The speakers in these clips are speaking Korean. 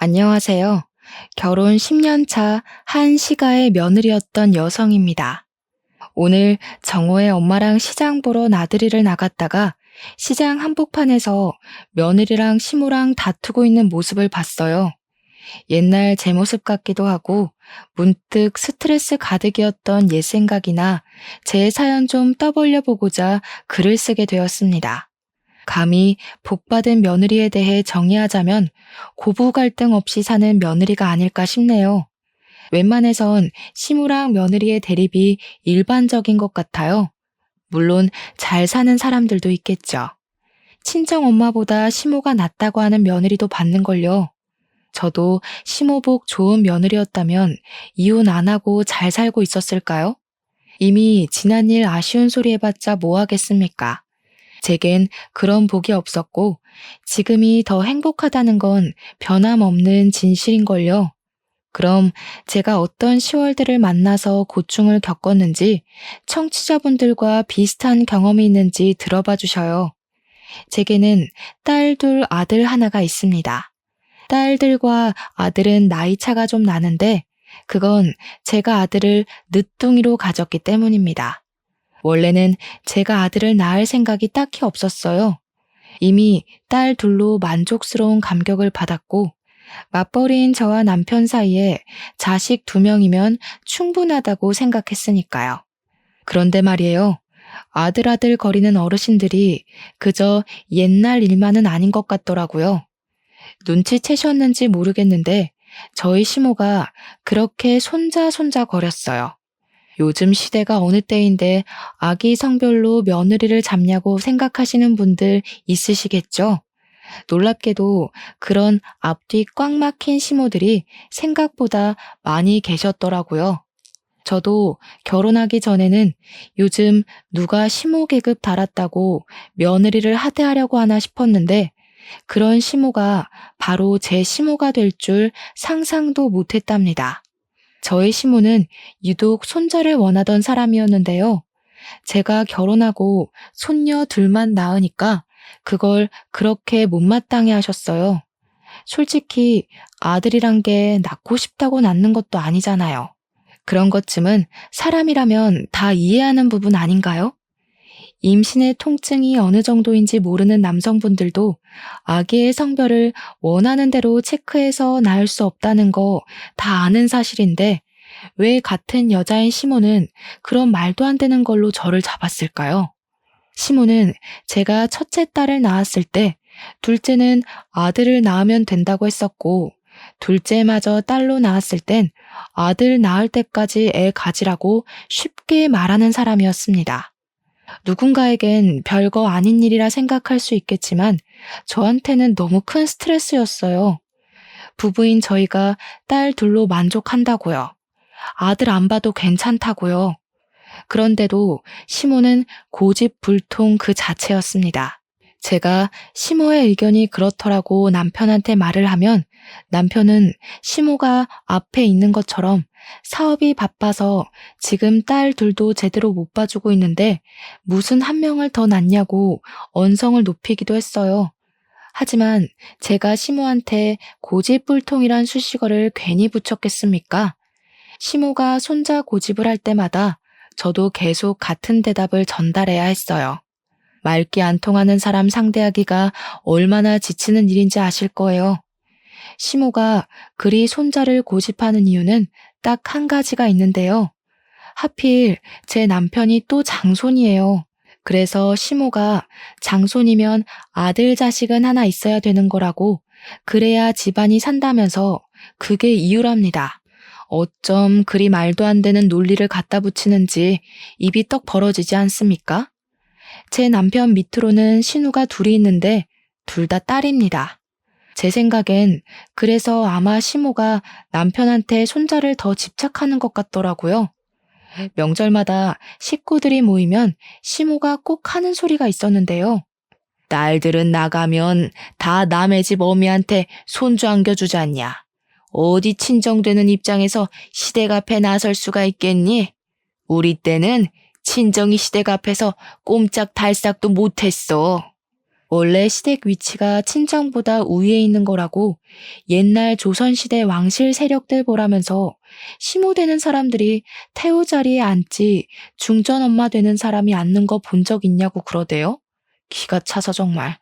안녕하세요. 결혼 10년 차 한 시가의 며느리였던 여성입니다. 오늘 정호의 엄마랑 시장 보러 나들이를 나갔다가 시장 한복판에서 며느리랑 시모랑 다투고 있는 모습을 봤어요. 옛날 제 모습 같기도 하고 문득 스트레스 가득이었던 옛 생각이나 제 사연 좀 떠벌려 보고자 글을 쓰게 되었습니다. 감히 복받은 며느리에 대해 정의하자면 고부 갈등 없이 사는 며느리가 아닐까 싶네요. 웬만해선 시무랑 며느리의 대립이 일반적인 것 같아요. 물론 잘 사는 사람들도 있겠죠. 친정 엄마보다 시모가 낫다고 하는 며느리도 봤는걸요. 저도 시모복 좋은 며느리였다면 이혼 안 하고 잘 살고 있었을까요? 이미 지난 일 아쉬운 소리 해봤자 뭐 하겠습니까? 제겐 그런 복이 없었고 지금이 더 행복하다는 건 변함없는 진실인걸요. 그럼 제가 어떤 시월들을 만나서 고충을 겪었는지 청취자분들과 비슷한 경험이 있는지 들어봐 주셔요. 제게는 딸 둘 아들 하나가 있습니다. 딸들과 아들은 나이 차가 좀 나는데 그건 제가 아들을 늦둥이로 가졌기 때문입니다. 원래는 제가 아들을 낳을 생각이 딱히 없었어요. 이미 딸 둘로 만족스러운 감격을 받았고 맞벌이인 저와 남편 사이에 자식 2명이면 충분하다고 생각했으니까요. 그런데 말이에요. 아들 거리는 어르신들이 그저 옛날 일만은 아닌 것 같더라고요. 눈치채셨는지 모르겠는데 저희 시모가 그렇게 손자 거렸어요. 요즘 시대가 어느 때인데 아기 성별로 며느리를 잡냐고 생각하시는 분들 있으시겠죠? 놀랍게도 그런 앞뒤 꽉 막힌 시모들이 생각보다 많이 계셨더라고요. 저도 결혼하기 전에는 요즘 누가 시모 계급 달았다고 며느리를 하대하려고 하나 싶었는데 그런 시모가 바로 제 시모가 될 줄 상상도 못했답니다. 저의 시모는 유독 손자를 원하던 사람이었는데요. 제가 결혼하고 손녀 둘만 낳으니까 그걸 그렇게 못마땅해 하셨어요. 솔직히 아들이란 게 낳고 싶다고 낳는 것도 아니잖아요. 그런 것쯤은 사람이라면 다 이해하는 부분 아닌가요? 임신의 통증이 어느 정도인지 모르는 남성분들도 아기의 성별을 원하는 대로 체크해서 낳을 수 없다는 거 다 아는 사실인데 왜 같은 여자인 시모는 그런 말도 안 되는 걸로 저를 잡았을까요? 시모는 제가 첫째 딸을 낳았을 때 둘째는 아들을 낳으면 된다고 했었고 둘째마저 딸로 낳았을 땐 아들 낳을 때까지 애 가지라고 쉽게 말하는 사람이었습니다. 누군가에겐 별거 아닌 일이라 생각할 수 있겠지만 저한테는 너무 큰 스트레스였어요. 부부인 저희가 딸 둘로 만족한다고요. 아들 안 봐도 괜찮다고요. 그런데도 시모는 고집불통 그 자체였습니다. 제가 시모의 의견이 그렇더라고 남편한테 말을 하면 남편은 시모가 앞에 있는 것처럼 사업이 바빠서 지금 딸 둘도 제대로 못 봐주고 있는데 무슨 한 명을 더 낳냐고 언성을 높이기도 했어요. 하지만 제가 시모한테 고집불통이란 수식어를 괜히 붙였겠습니까? 시모가 손자 고집을 할 때마다 저도 계속 같은 대답을 전달해야 했어요. 말귀 안 통하는 사람 상대하기가 얼마나 지치는 일인지 아실 거예요. 시모가 그리 손자를 고집하는 이유는 딱 한 가지가 있는데요. 하필 제 남편이 또 장손이에요. 그래서 시모가 장손이면 아들 자식은 하나 있어야 되는 거라고 그래야 집안이 산다면서 그게 이유랍니다. 어쩜 그리 말도 안 되는 논리를 갖다 붙이는지 입이 떡 벌어지지 않습니까? 제 남편 밑으로는 신우가 둘이 있는데 둘 다 딸입니다. 제 생각엔 그래서 아마 시모가 남편한테 손자를 더 집착하는 것 같더라고요. 명절마다 식구들이 모이면 시모가 꼭 하는 소리가 있었는데요. 딸들은 나가면 다 남의 집 어미한테 손주 안겨주지 않냐. 어디 친정되는 입장에서 시댁 앞에 나설 수가 있겠니? 우리 때는 친정이 시댁 앞에서 꼼짝달싹도 못했어. 원래 시댁 위치가 친정보다 우위에 있는 거라고 옛날 조선시대 왕실 세력들 보라면서 시모 되는 사람들이 태우 자리에 앉지 중전 엄마 되는 사람이 앉는 거 본 적 있냐고 그러대요. 기가 차서 정말.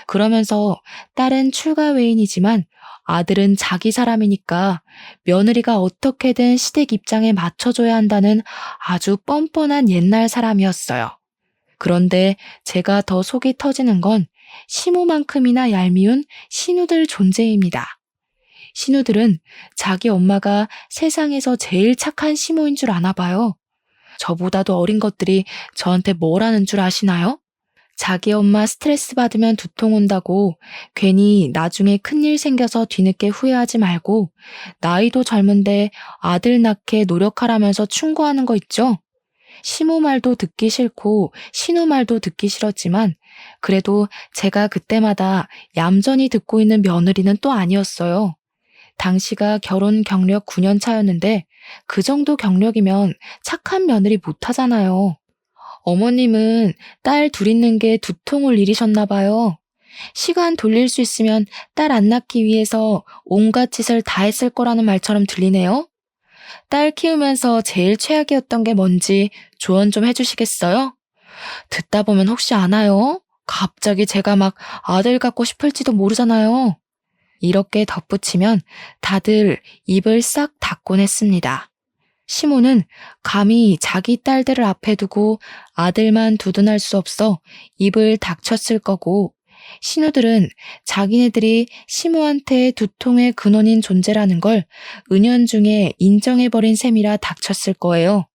그러면서 딸은 출가 외인이지만 아들은 자기 사람이니까 며느리가 어떻게든 시댁 입장에 맞춰줘야 한다는 아주 뻔뻔한 옛날 사람이었어요. 그런데 제가 더 속이 터지는 건 시모만큼이나 얄미운 신우들 존재입니다. 신우들은 자기 엄마가 세상에서 제일 착한 시모인 줄 아나 봐요. 저보다도 어린 것들이 저한테 뭘 하는 줄 아시나요? 자기 엄마 스트레스 받으면 두통 온다고 괜히 나중에 큰일 생겨서 뒤늦게 후회하지 말고 나이도 젊은데 아들 낳게 노력하라면서 충고하는 거 있죠? 시모 말도 듣기 싫고 신우 말도 듣기 싫었지만 그래도 제가 그때마다 얌전히 듣고 있는 며느리는 또 아니었어요. 당시가 결혼 경력 9년 차였는데 그 정도 경력이면 착한 며느리 못하잖아요. 어머님은 딸 둘 있는 게 두통을 일이셨나 봐요. 시간 돌릴 수 있으면 딸 안 낳기 위해서 온갖 짓을 다 했을 거라는 말처럼 들리네요. 딸 키우면서 제일 최악이었던 게 뭔지 조언 좀 해주시겠어요? 듣다 보면 혹시 아나요? 갑자기 제가 막 아들 갖고 싶을지도 모르잖아요. 이렇게 덧붙이면 다들 입을 싹 닫곤 했습니다. 시모는 감히 자기 딸들을 앞에 두고 아들만 두둔할 수 없어 입을 닥쳤을 거고 신우들은 자기네들이 시모한테 두통의 근원인 존재라는 걸 은연중에 인정해버린 셈이라 닥쳤을 거예요.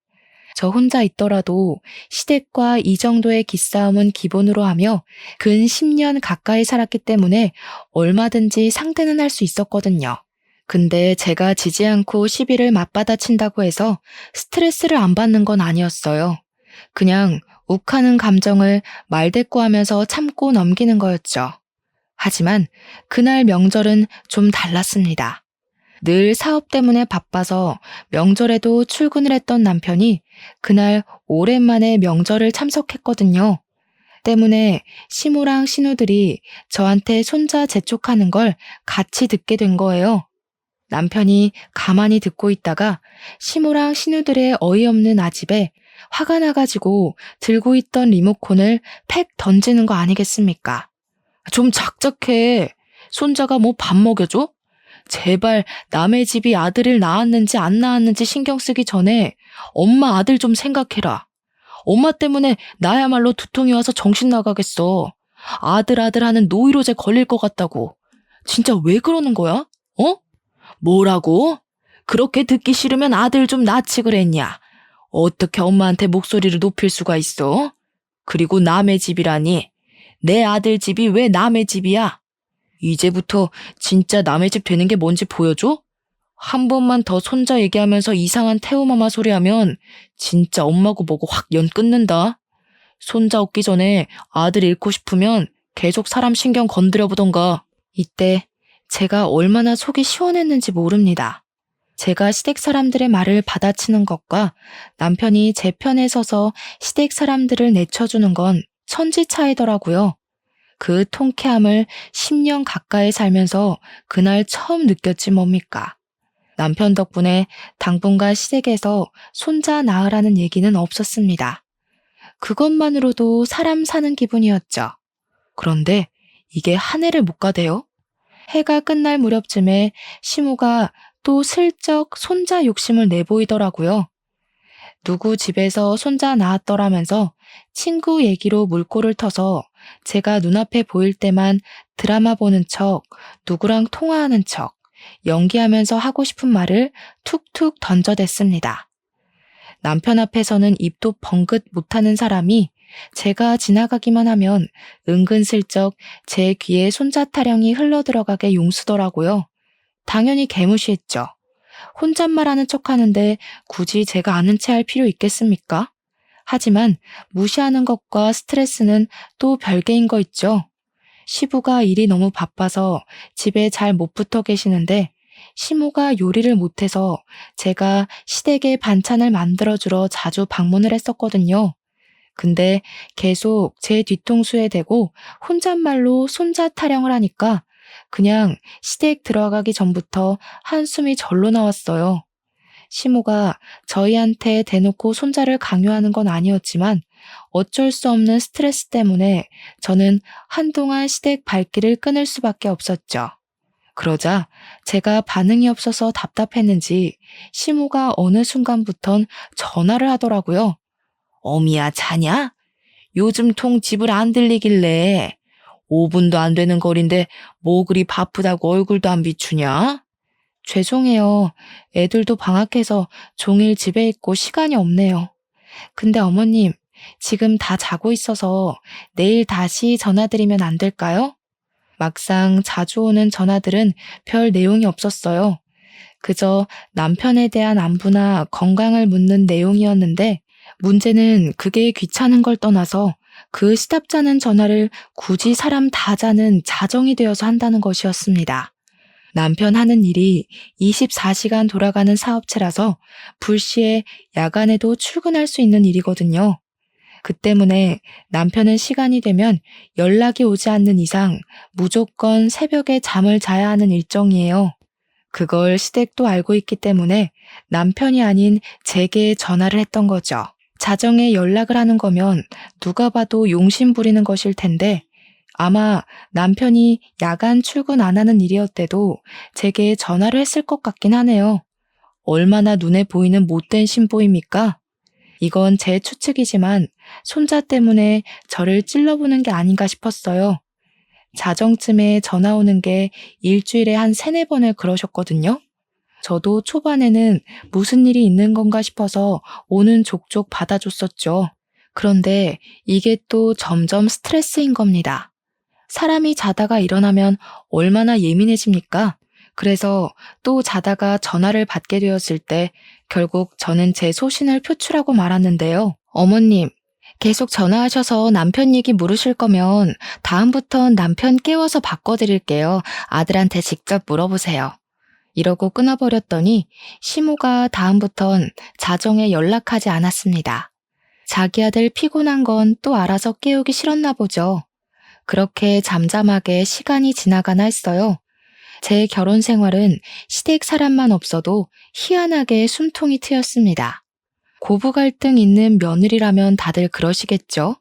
저 혼자 있더라도 시댁과 이 정도의 기싸움은 기본으로 하며 근 10년 가까이 살았기 때문에 얼마든지 상대는 할 수 있었거든요. 근데 제가 지지 않고 시비를 맞받아친다고 해서 스트레스를 안 받는 건 아니었어요. 그냥 욱하는 감정을 말대꾸하면서 참고 넘기는 거였죠. 하지만 그날 명절은 좀 달랐습니다. 늘 사업 때문에 바빠서 명절에도 출근을 했던 남편이 그날 오랜만에 명절을 참석했거든요. 때문에 시모랑 신우들이 저한테 손자 재촉하는 걸 같이 듣게 된 거예요. 남편이 가만히 듣고 있다가 시모랑 신우들의 어이없는 아집에 화가 나가지고 들고 있던 리모컨을 팩 던지는 거 아니겠습니까? 좀 작작해. 손자가 뭐 밥 먹여줘? 제발 남의 집이 아들을 낳았는지 안 낳았는지 신경 쓰기 전에 엄마 아들 좀 생각해라. 엄마 때문에 나야말로 두통이 와서 정신 나가겠어. 아들 하는 노이로제 걸릴 것 같다고. 진짜 왜 그러는 거야? 어? 뭐라고? 그렇게 듣기 싫으면 아들 좀 낳지 그랬냐? 어떻게 엄마한테 목소리를 높일 수가 있어? 그리고 남의 집이라니. 내 아들 집이 왜 남의 집이야? 이제부터 진짜 남의 집 되는 게 뭔지 보여줘? 한 번만 더 손자 얘기하면서 이상한 태우마마 소리하면 진짜 엄마고 뭐고 확 연 끊는다. 손자 얻기 전에 아들 잃고 싶으면 계속 사람 신경 건드려 보던가. 이때 제가 얼마나 속이 시원했는지 모릅니다. 제가 시댁 사람들의 말을 받아치는 것과 남편이 제 편에 서서 시댁 사람들을 내쳐주는 건 천지 차이더라고요. 그 통쾌함을 10년 가까이 살면서 그날 처음 느꼈지 뭡니까. 남편 덕분에 당분간 시댁에서 손자 낳으라는 얘기는 없었습니다. 그것만으로도 사람 사는 기분이었죠. 그런데 이게 한 해를 못 가대요. 해가 끝날 무렵쯤에 시모가 또 슬쩍 손자 욕심을 내보이더라고요. 누구 집에서 손자 낳았더라면서 친구 얘기로 물꼬를 터서 제가 눈앞에 보일 때만 드라마 보는 척, 누구랑 통화하는 척, 연기하면서 하고 싶은 말을 툭툭 던져댔습니다. 남편 앞에서는 입도 벙긋 못하는 사람이 제가 지나가기만 하면 은근슬쩍 제 귀에 손자 타령이 흘러들어가게 용수더라고요. 당연히 개무시했죠. 혼잣말하는 척하는데 굳이 제가 아는 체 할 필요 있겠습니까? 하지만 무시하는 것과 스트레스는 또 별개인 거 있죠. 시부가 일이 너무 바빠서 집에 잘 못 붙어 계시는데 시모가 요리를 못해서 제가 시댁에 반찬을 만들어주러 자주 방문을 했었거든요. 근데 계속 제 뒤통수에 대고 혼잣말로 손자 타령을 하니까 그냥 시댁 들어가기 전부터 한숨이 절로 나왔어요. 시모가 저희한테 대놓고 손자를 강요하는 건 아니었지만 어쩔 수 없는 스트레스 때문에 저는 한동안 시댁 발길을 끊을 수밖에 없었죠. 그러자 제가 반응이 없어서 답답했는지 시모가 어느 순간부턴 전화를 하더라고요. 어미야, 자냐? 요즘 통 집을 안 들리길래 5분도 안 되는 거리인데 뭐 그리 바쁘다고 얼굴도 안 비추냐? 죄송해요. 애들도 방학해서 종일 집에 있고 시간이 없네요. 근데 어머님, 지금 다 자고 있어서 내일 다시 전화드리면 안 될까요? 막상 자주 오는 전화들은 별 내용이 없었어요. 그저 남편에 대한 안부나 건강을 묻는 내용이었는데 문제는 그게 귀찮은 걸 떠나서 그 시답잖은 전화를 굳이 사람 다 자는 자정이 되어서 한다는 것이었습니다. 남편 하는 일이 24시간 돌아가는 사업체라서 불시에 야간에도 출근할 수 있는 일이거든요. 그 때문에 남편은 시간이 되면 연락이 오지 않는 이상 무조건 새벽에 잠을 자야 하는 일정이에요. 그걸 시댁도 알고 있기 때문에 남편이 아닌 제게 전화를 했던 거죠. 자정에 연락을 하는 거면 누가 봐도 용심 부리는 것일 텐데 아마 남편이 야간 출근 안 하는 일이었대도 제게 전화를 했을 것 같긴 하네요. 얼마나 눈에 보이는 못된 신보입니까? 이건 제 추측이지만 손자 때문에 저를 찔러보는 게 아닌가 싶었어요. 자정쯤에 전화 오는 게 일주일에 한 3-4번을 그러셨거든요. 저도 초반에는 무슨 일이 있는 건가 싶어서 오는 족족 받아줬었죠. 그런데 이게 또 점점 스트레스인 겁니다. 사람이 자다가 일어나면 얼마나 예민해집니까? 그래서 또 자다가 전화를 받게 되었을 때 결국 저는 제 소신을 표출하고 말았는데요. 어머님, 계속 전화하셔서 남편 얘기 물으실 거면 다음부턴 남편 깨워서 바꿔드릴게요. 아들한테 직접 물어보세요. 이러고 끊어버렸더니 시모가 다음부턴 자정에 연락하지 않았습니다. 자기 아들 피곤한 건 또 알아서 깨우기 싫었나 보죠. 그렇게 잠잠하게 시간이 지나가나 했어요. 제 결혼 생활은 시댁 사람만 없어도 희한하게 숨통이 트였습니다. 고부 갈등 있는 며느리라면 다들 그러시겠죠?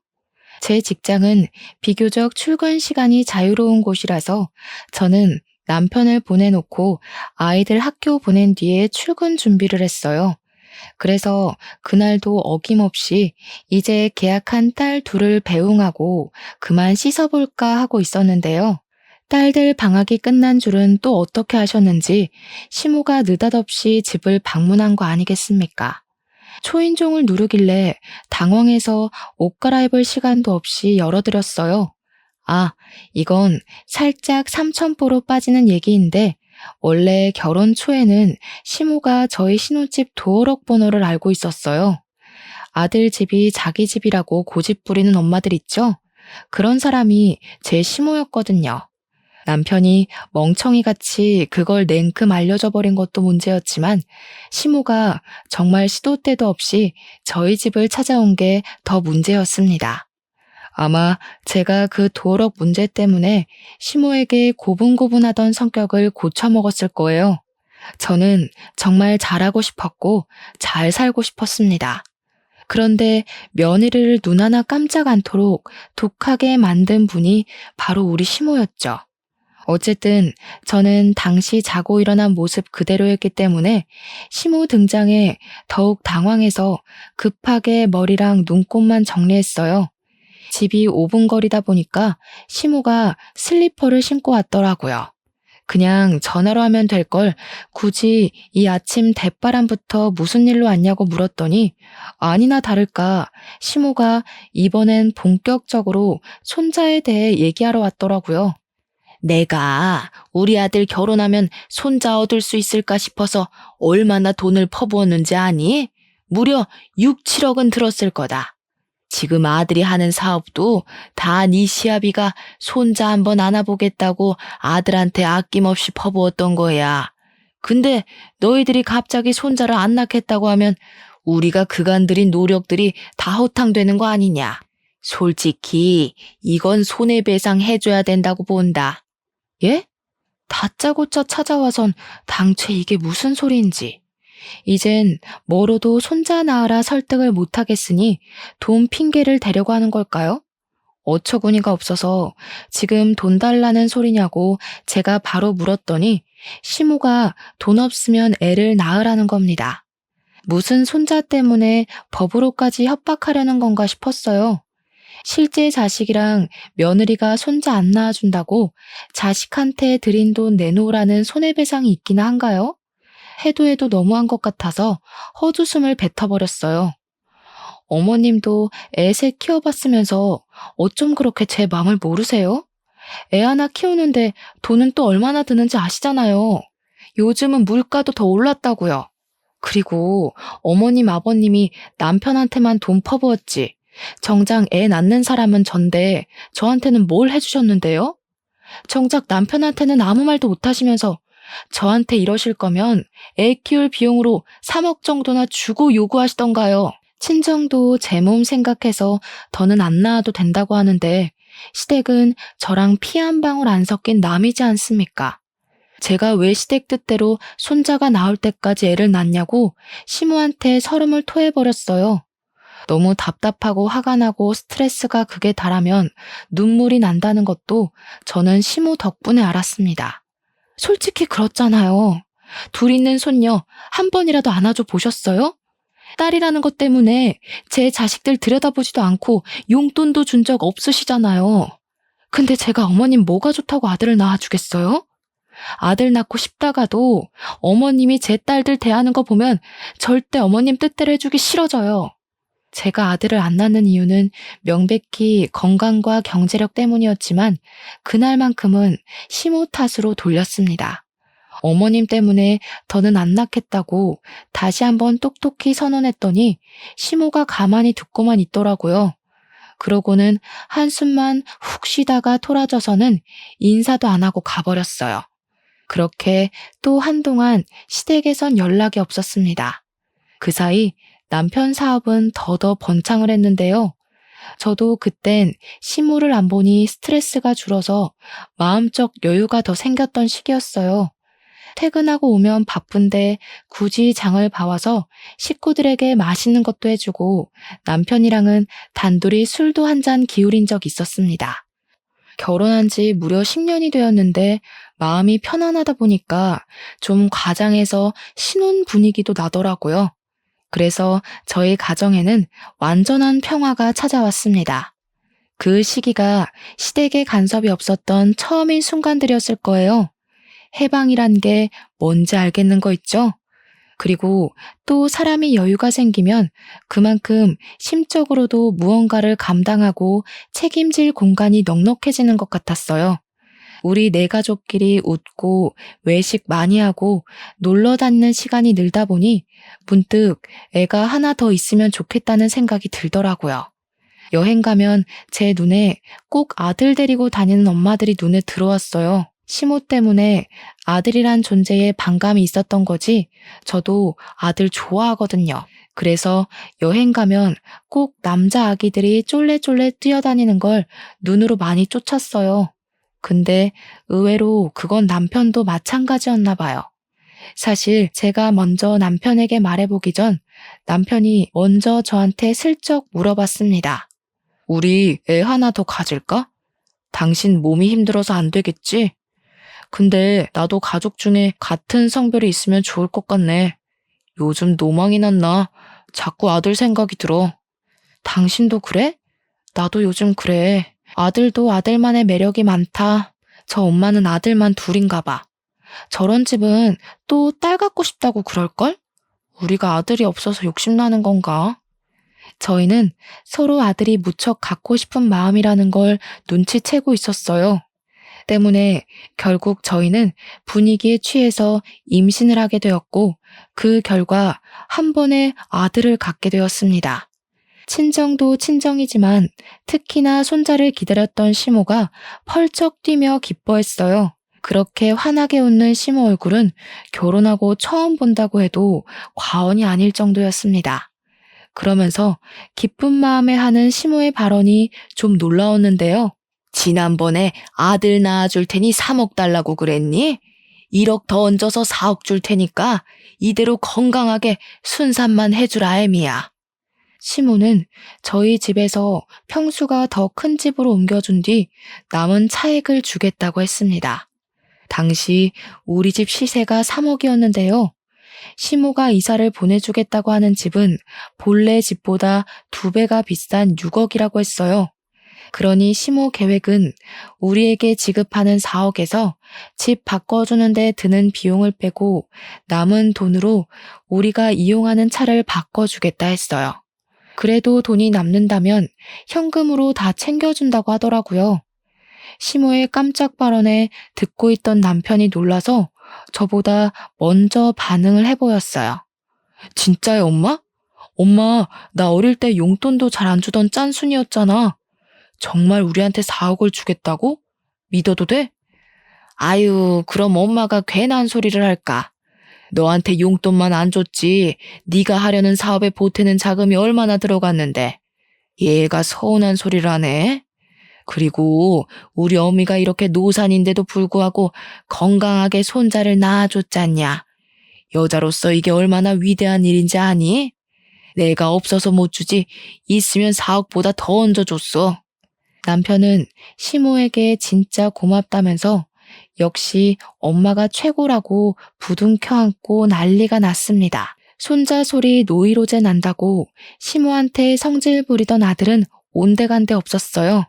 제 직장은 비교적 출근 시간이 자유로운 곳이라서 저는 남편을 보내놓고 아이들 학교 보낸 뒤에 출근 준비를 했어요. 그래서 그날도 어김없이 이제 계약한 딸 둘을 배웅하고 그만 씻어볼까 하고 있었는데요. 딸들 방학이 끝난 줄은 또 어떻게 하셨는지 시모가 느닷없이 집을 방문한 거 아니겠습니까? 초인종을 누르길래 당황해서 옷 갈아입을 시간도 없이 열어드렸어요. 아, 이건 살짝 삼천포로 빠지는 얘기인데 원래 결혼 초에는 시모가 저희 신혼집 도어록 번호를 알고 있었어요. 아들 집이 자기 집이라고 고집 부리는 엄마들 있죠? 그런 사람이 제 시모였거든요. 남편이 멍청이같이 그걸 냉큼 알려줘 버린 것도 문제였지만 시모가 정말 시도 때도 없이 저희 집을 찾아온 게 더 문제였습니다. 아마 제가 그 도어록 문제 때문에 시모에게 고분고분하던 성격을 고쳐먹었을 거예요. 저는 정말 잘하고 싶었고 잘 살고 싶었습니다. 그런데 며느리를 눈 하나 깜짝 않도록 독하게 만든 분이 바로 우리 시모였죠. 어쨌든 저는 당시 자고 일어난 모습 그대로였기 때문에 시모 등장에 더욱 당황해서 급하게 머리랑 눈곱만 정리했어요. 집이 5분 거리다 보니까 시모가 슬리퍼를 신고 왔더라고요. 그냥 전화로 하면 될 걸 굳이 이 아침 대바람부터 무슨 일로 왔냐고 물었더니 아니나 다를까 시모가 이번엔 본격적으로 손자에 대해 얘기하러 왔더라고요. 내가 우리 아들 결혼하면 손자 얻을 수 있을까 싶어서 얼마나 돈을 퍼부었는지 아니? 무려 6-7억은 들었을 거다. 지금 아들이 하는 사업도 다 네 시아비가 손자 한번 안아보겠다고 아들한테 아낌없이 퍼부었던 거야. 근데 너희들이 갑자기 손자를 안 낳겠다고 하면 우리가 그간 들인 노력들이 다 허탕되는 거 아니냐. 솔직히 이건 손해배상 해줘야 된다고 본다. 예? 다짜고짜 찾아와선 당최 이게 무슨 소리인지. 이젠 뭐로도 손자 낳으라 설득을 못하겠으니 돈 핑계를 대려고 하는 걸까요? 어처구니가 없어서 지금 돈 달라는 소리냐고 제가 바로 물었더니 시모가 돈 없으면 애를 낳으라는 겁니다. 무슨 손자 때문에 법으로까지 협박하려는 건가 싶었어요. 실제 자식이랑 며느리가 손자 안 낳아준다고 자식한테 드린 돈 내놓으라는 손해배상이 있긴 한가요? 해도 해도 너무한 것 같아서 헛웃음을 뱉어버렸어요. 어머님도 애셋 키워봤으면서 어쩜 그렇게 제 마음을 모르세요? 애 하나 키우는데 돈은 또 얼마나 드는지 아시잖아요. 요즘은 물가도 더 올랐다고요. 그리고 어머님 아버님이 남편한테만 돈 퍼부었지. 정작 애 낳는 사람은 전데 저한테는 뭘 해주셨는데요? 정작 남편한테는 아무 말도 못하시면서 저한테 이러실 거면 애 키울 비용으로 3억 정도나 주고 요구하시던가요. 친정도 제 몸 생각해서 더는 안 낳아도 된다고 하는데 시댁은 저랑 피 한 방울 안 섞인 남이지 않습니까? 제가 왜 시댁 뜻대로 손자가 나올 때까지 애를 낳냐고 시모한테 서름을 토해버렸어요. 너무 답답하고 화가 나고 스트레스가 극에 달하면 눈물이 난다는 것도 저는 시모 덕분에 알았습니다. 솔직히 그렇잖아요. 둘 있는 손녀 한 번이라도 안아줘 보셨어요? 딸이라는 것 때문에 제 자식들 들여다보지도 않고 용돈도 준 적 없으시잖아요. 근데 제가 어머님 뭐가 좋다고 아들을 낳아주겠어요? 아들 낳고 싶다가도 어머님이 제 딸들 대하는 거 보면 절대 어머님 뜻대로 해주기 싫어져요. 제가 아들을 안 낳는 이유는 명백히 건강과 경제력 때문이었지만 그날만큼은 시모 탓으로 돌렸습니다. 어머님 때문에 더는 안 낳겠다고 다시 한번 똑똑히 선언했더니 시모가 가만히 듣고만 있더라고요. 그러고는 한숨만 훅 쉬다가 토라져서는 인사도 안 하고 가버렸어요. 그렇게 또 한동안 시댁에선 연락이 없었습니다. 그 사이 남편 사업은 더더 번창을 했는데요. 저도 그땐 시모를 안 보니 스트레스가 줄어서 마음적 여유가 더 생겼던 시기였어요. 퇴근하고 오면 바쁜데 굳이 장을 봐와서 식구들에게 맛있는 것도 해주고 남편이랑은 단둘이 술도 한 잔 기울인 적 있었습니다. 결혼한 지 무려 10년이 되었는데 마음이 편안하다 보니까 좀 과장해서 신혼 분위기도 나더라고요. 그래서 저희 가정에는 완전한 평화가 찾아왔습니다. 그 시기가 시댁에 간섭이 없었던 처음인 순간들이었을 거예요. 해방이란 게 뭔지 알겠는 거 있죠? 그리고 또 사람이 여유가 생기면 그만큼 심적으로도 무언가를 감당하고 책임질 공간이 넉넉해지는 것 같았어요. 우리 네 가족끼리 웃고 외식 많이 하고 놀러 다니는 시간이 늘다 보니 문득 애가 하나 더 있으면 좋겠다는 생각이 들더라고요. 여행 가면 제 눈에 꼭 아들 데리고 다니는 엄마들이 눈에 들어왔어요. 시모 때문에 아들이란 존재에 반감이 있었던 거지 저도 아들 좋아하거든요. 그래서 여행 가면 꼭 남자 아기들이 쫄래쫄래 뛰어다니는 걸 눈으로 많이 쫓았어요. 근데 의외로 그건 남편도 마찬가지였나 봐요. 사실 제가 먼저 남편에게 말해보기 전 남편이 먼저 저한테 슬쩍 물어봤습니다. 우리 애 하나 더 가질까? 당신 몸이 힘들어서 안 되겠지? 근데 나도 가족 중에 같은 성별이 있으면 좋을 것 같네. 요즘 노망이 났나? 자꾸 아들 생각이 들어. 당신도 그래? 나도 요즘 그래. 아들도 아들만의 매력이 많다. 저 엄마는 아들만 둘인가 봐. 저런 집은 또 딸 갖고 싶다고 그럴걸? 우리가 아들이 없어서 욕심나는 건가? 저희는 서로 아들이 무척 갖고 싶은 마음이라는 걸 눈치채고 있었어요. 때문에 결국 저희는 분위기에 취해서 임신을 하게 되었고 그 결과 한 번에 아들을 갖게 되었습니다. 친정도 친정이지만 특히나 손자를 기다렸던 시모가 펄쩍 뛰며 기뻐했어요. 그렇게 환하게 웃는 시모 얼굴은 결혼하고 처음 본다고 해도 과언이 아닐 정도였습니다. 그러면서 기쁜 마음에 하는 시모의 발언이 좀 놀라웠는데요. 지난번에 아들 낳아줄 테니 3억 달라고 그랬니? 1억 더 얹어서 4억 줄 테니까 이대로 건강하게 순산만 해주라 애미야. 시모는 저희 집에서 평수가 더 큰 집으로 옮겨준 뒤 남은 차액을 주겠다고 했습니다. 당시 우리 집 시세가 3억이었는데요. 시모가 이사를 보내주겠다고 하는 집은 본래 집보다 2배가 비싼 6억이라고 했어요. 그러니 시모 계획은 우리에게 지급하는 4억에서 집 바꿔주는데 드는 비용을 빼고 남은 돈으로 우리가 이용하는 차를 바꿔주겠다 했어요. 그래도 돈이 남는다면 현금으로 다 챙겨준다고 하더라고요. 시모의 깜짝 발언에 듣고 있던 남편이 놀라서 저보다 먼저 반응을 해보였어요. 진짜요, 엄마? 엄마, 나 어릴 때 용돈도 잘 안 주던 짠순이었잖아. 정말 우리한테 4억을 주겠다고? 믿어도 돼? 아유, 그럼 엄마가 괜한 소리를 할까? 너한테 용돈만 안 줬지 네가 하려는 사업에 보태는 자금이 얼마나 들어갔는데. 얘가 서운한 소리를 하네. 그리고 우리 어미가 이렇게 노산인데도 불구하고 건강하게 손자를 낳아줬잖냐. 여자로서 이게 얼마나 위대한 일인지 아니? 내가 없어서 못 주지 있으면 4억보다 더 얹어줬어. 남편은 시모에게 진짜 고맙다면서 역시 엄마가 최고라고 부둥켜 안고 난리가 났습니다. 손자 소리 노이로제 난다고 시모한테 성질 부리던 아들은 온데간데 없었어요.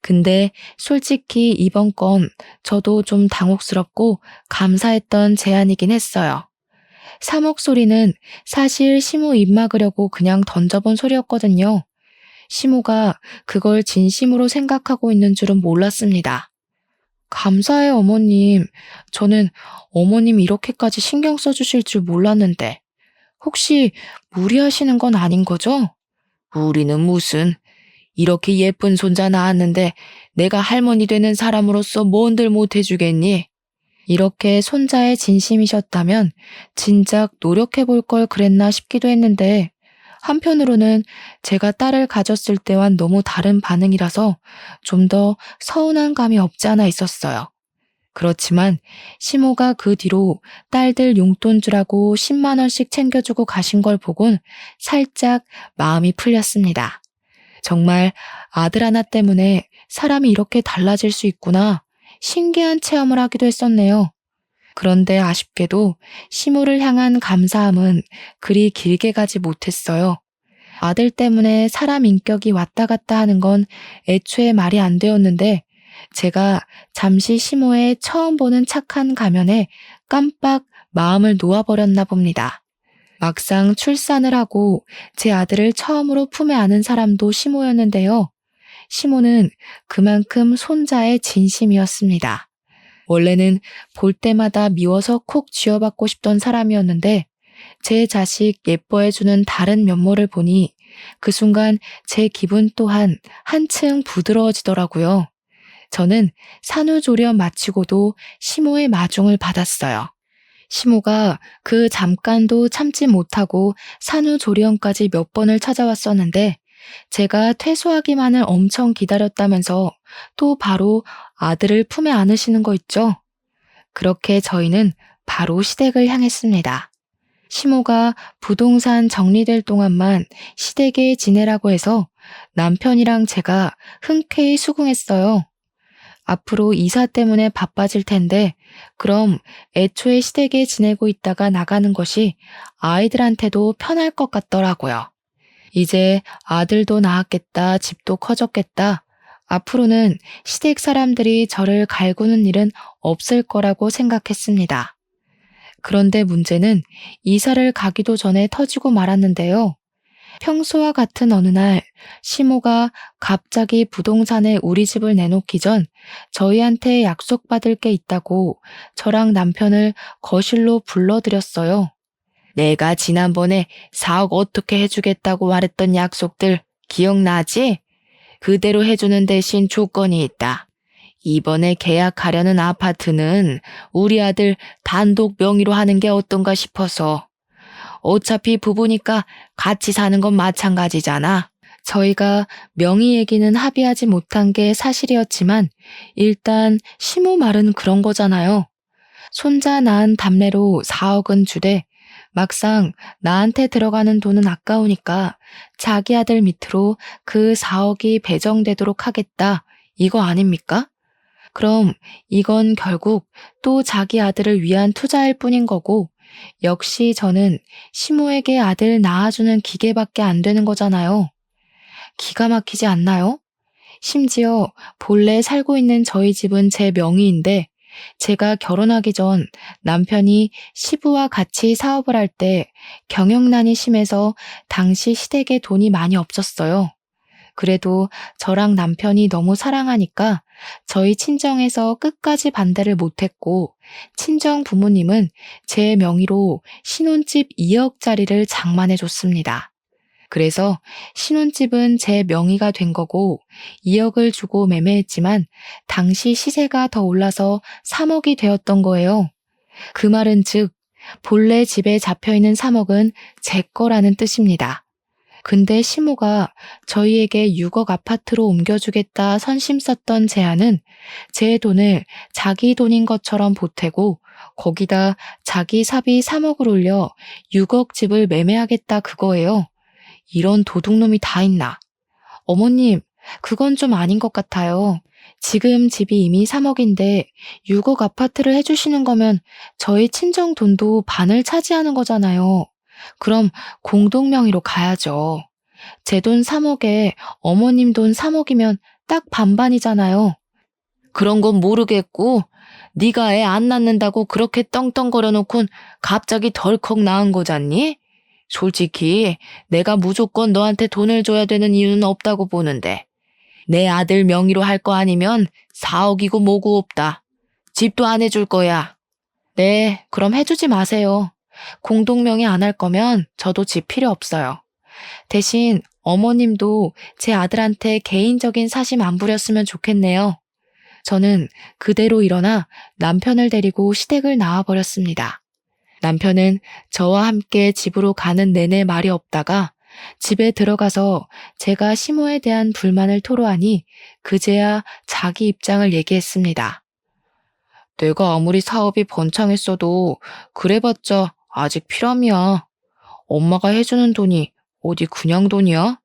근데 솔직히 이번 건 저도 좀 당혹스럽고 감사했던 제안이긴 했어요. 3억 소리는 사실 시모 입 막으려고 그냥 던져본 소리였거든요. 시모가 그걸 진심으로 생각하고 있는 줄은 몰랐습니다. 감사해요, 어머님. 저는 어머님 이렇게까지 신경 써주실 줄 몰랐는데. 혹시 무리하시는 건 아닌 거죠? 무리는 무슨. 이렇게 예쁜 손자 낳았는데 내가 할머니 되는 사람으로서 뭔들 못해주겠니? 이렇게 손자의 진심이셨다면 진작 노력해볼 걸 그랬나 싶기도 했는데 한편으로는 제가 딸을 가졌을 때와는 너무 다른 반응이라서 좀 더 서운한 감이 없지 않아 있었어요. 그렇지만 시모가 그 뒤로 딸들 용돈 주라고 10만 원씩 챙겨주고 가신 걸 보곤 살짝 마음이 풀렸습니다. 정말 아들 하나 때문에 사람이 이렇게 달라질 수 있구나 신기한 체험을 하기도 했었네요. 그런데 아쉽게도 시모를 향한 감사함은 그리 길게 가지 못했어요. 아들 때문에 사람 인격이 왔다 갔다 하는 건 애초에 말이 안 되었는데 제가 잠시 시모의 처음 보는 착한 가면에 깜빡 마음을 놓아버렸나 봅니다. 막상 출산을 하고 제 아들을 처음으로 품에 안은 사람도 시모였는데요. 시모는 그만큼 손자의 진심이었습니다. 원래는 볼 때마다 미워서 콕 쥐어받고 싶던 사람이었는데 제 자식 예뻐해주는 다른 면모를 보니 그 순간 제 기분 또한 한층 부드러워지더라고요. 저는 산후조리원 마치고도 시모의 마중을 받았어요. 시모가 그 잠깐도 참지 못하고 산후조리원까지 몇 번을 찾아왔었는데 제가 퇴소하기만을 엄청 기다렸다면서 또 바로 아들을 품에 안으시는 거 있죠? 그렇게 저희는 바로 시댁을 향했습니다. 시모가 부동산 정리될 동안만 시댁에 지내라고 해서 남편이랑 제가 흔쾌히 수긍했어요. 앞으로 이사 때문에 바빠질 텐데 그럼 애초에 시댁에 지내고 있다가 나가는 것이 아이들한테도 편할 것 같더라고요. 이제 아들도 낳았겠다, 집도 커졌겠다. 앞으로는 시댁 사람들이 저를 갈구는 일은 없을 거라고 생각했습니다. 그런데 문제는 이사를 가기도 전에 터지고 말았는데요. 평소와 같은 어느 날 시모가 갑자기 부동산에 우리 집을 내놓기 전 저희한테 약속받을 게 있다고 저랑 남편을 거실로 불러들였어요. 내가 지난번에 4억 어떻게 해주겠다고 말했던 약속들 기억나지? 그대로 해주는 대신 조건이 있다. 이번에 계약하려는 아파트는 우리 아들 단독 명의로 하는 게 어떤가 싶어서. 어차피 부부니까 같이 사는 건 마찬가지잖아. 저희가 명의 얘기는 합의하지 못한 게 사실이었지만 일단 시모 말은 그런 거잖아요. 손자 낳은 답례로 4억은 주되 막상 나한테 들어가는 돈은 아까우니까 자기 아들 밑으로 그 4억이 배정되도록 하겠다. 이거 아닙니까? 그럼 이건 결국 또 자기 아들을 위한 투자일 뿐인 거고 역시 저는 시모에게 아들 낳아주는 기계밖에 안 되는 거잖아요. 기가 막히지 않나요? 심지어 본래 살고 있는 저희 집은 제 명의인데 제가 결혼하기 전 남편이 시부와 같이 사업을 할 때 경영난이 심해서 당시 시댁에 돈이 많이 없었어요. 그래도 저랑 남편이 너무 사랑하니까 저희 친정에서 끝까지 반대를 못했고 친정 부모님은 제 명의로 신혼집 2억짜리를 장만해 줬습니다. 그래서 신혼집은 제 명의가 된 거고 2억을 주고 매매했지만 당시 시세가 더 올라서 3억이 되었던 거예요. 그 말은 즉 본래 집에 잡혀있는 3억은 제 거라는 뜻입니다. 근데 시모가 저희에게 6억 아파트로 옮겨주겠다 선심 썼던 제안은 제 돈을 자기 돈인 것처럼 보태고 거기다 자기 사비 3억을 올려 6억 집을 매매하겠다 그거예요. 이런 도둑놈이 다 있나. 어머님, 그건 좀 아닌 것 같아요. 지금 집이 이미 3억인데 6억 아파트를 해주시는 거면 저희 친정 돈도 반을 차지하는 거잖아요. 그럼 공동 명의로 가야죠. 제 돈 3억에 어머님 돈 3억이면 딱 반반이잖아요. 그런 건 모르겠고 네가 애 안 낳는다고 그렇게 떵떵거려 놓곤 갑자기 덜컥 낳은 거잖니? 솔직히 내가 무조건 너한테 돈을 줘야 되는 이유는 없다고 보는데 내 아들 명의로 할 거 아니면 4억이고 뭐고 없다. 집도 안 해줄 거야. 네, 그럼 해주지 마세요. 공동명의 안 할 거면 저도 집 필요 없어요. 대신 어머님도 제 아들한테 개인적인 사심 안 부렸으면 좋겠네요. 저는 그대로 일어나 남편을 데리고 시댁을 나와버렸습니다. 남편은 저와 함께 집으로 가는 내내 말이 없다가 집에 들어가서 제가 시모에 대한 불만을 토로하니 그제야 자기 입장을 얘기했습니다. 내가 아무리 사업이 번창했어도 그래봤자 아직 피람이야. 엄마가 해주는 돈이 어디 그냥 돈이야?